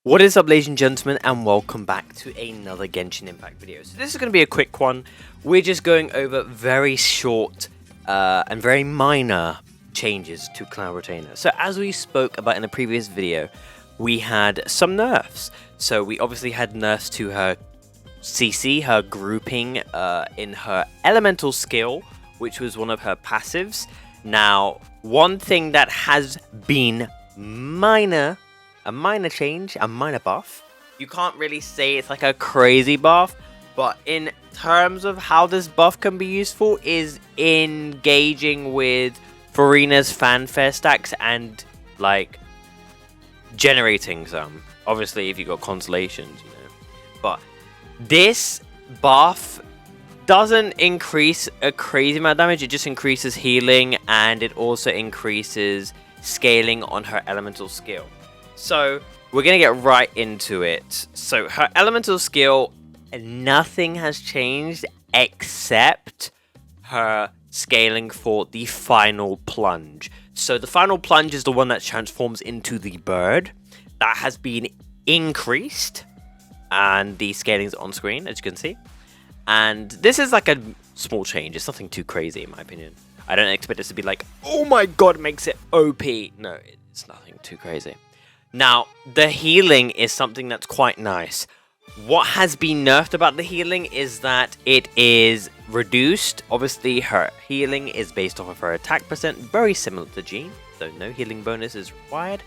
What is up, ladies and gentlemen, and welcome back to another Genshin Impact video. So this is going to be a quick one. We're just going over very short and very minor changes to Cloud Retainer. So as we spoke about in a previous video, we had some nerfs. So we obviously had nerfs to her CC, her grouping in her elemental skill, which was one of her passives. Now, one thing that has been a minor change, a minor buff. You can't really say it's like a crazy buff, but in terms of how this buff can be useful is engaging with Farina's fanfare stacks and like generating some. Obviously, if you got constellations, you know. But this buff doesn't increase a crazy amount of damage. It just increases healing, and it also increases scaling on her elemental skill. So we're going to get right into it. So her elemental skill, nothing has changed except her scaling for the final plunge. So the final plunge is the one that transforms into the bird. That has been increased, and the scaling is on screen, as you can see. And this is like a small change. It's nothing too crazy, in my opinion. I don't expect this to be like, oh my god, makes it OP. No, it's nothing too crazy. Now, the healing is something that's quite nice. What has been nerfed about the healing is that it is reduced. Obviously, her healing is based off of her attack percent, very similar to Jean, so no healing bonus is required.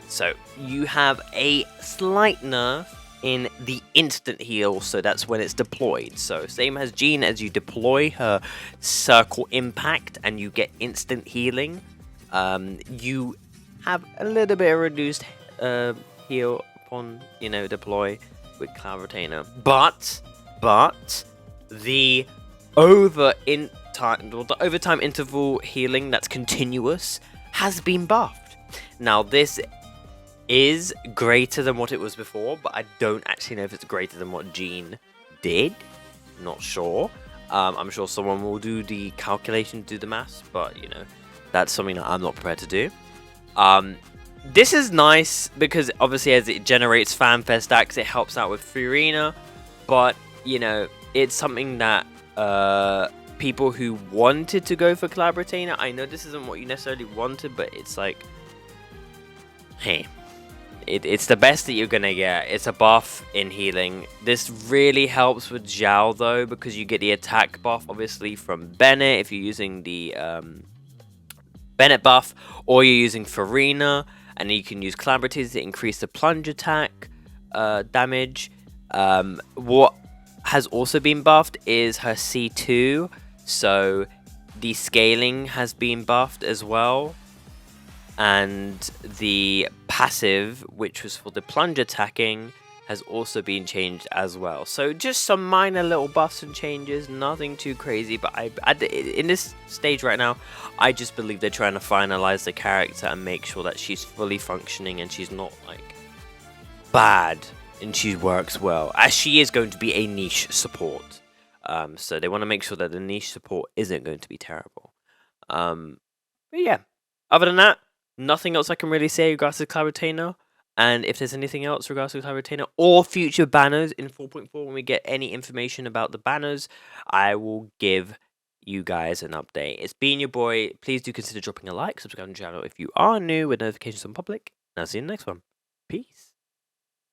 So you have a slight nerf in the instant heal, so that's when it's deployed. So same as Jean, as you deploy her circle impact and you get instant healing, you have a little bit of reduced heal upon, deploy with Cloud Retainer. But the overtime interval healing that's continuous has been buffed. Now this is greater than what it was before, but I don't actually know if it's greater than what Jean did. Not sure. I'm sure someone will do the calculation, do the maths, but that's something that I'm not prepared to do. This is nice because obviously as it generates fanfare stacks, it helps out with Farina, but it's something that people who wanted to go for Cloud Retainer, I know this isn't what you necessarily wanted, but it's like, hey, it's the best that you're gonna get. It's a buff in healing. This really helps with Zhao though, because you get the attack buff obviously from Bennett if you're using the Bennett buff, or you're using Farina, and you can use Cloud Retainer to increase the plunge attack damage. What has also been buffed is her C2, so the scaling has been buffed as well, and the passive, which was for the plunge attacking, has also been changed as well. So just some minor little buffs and changes, nothing too crazy, but in this stage right now, I just believe they're trying to finalize the character and make sure that she's fully functioning and she's not like bad and she works well, as she is going to be a niche support. So they want to make sure that the niche support isn't going to be terrible. But yeah, other than that, nothing else I can really say regards to Cloud Retainer. And if there's anything else regards to Cloud Retainer or future banners in 4.4, when we get any information about the banners, I will give you guys an update. It's been your boy. Please do consider dropping a like, subscribe to the channel if you are new, with notifications on public. And I'll see you in the next one. Peace.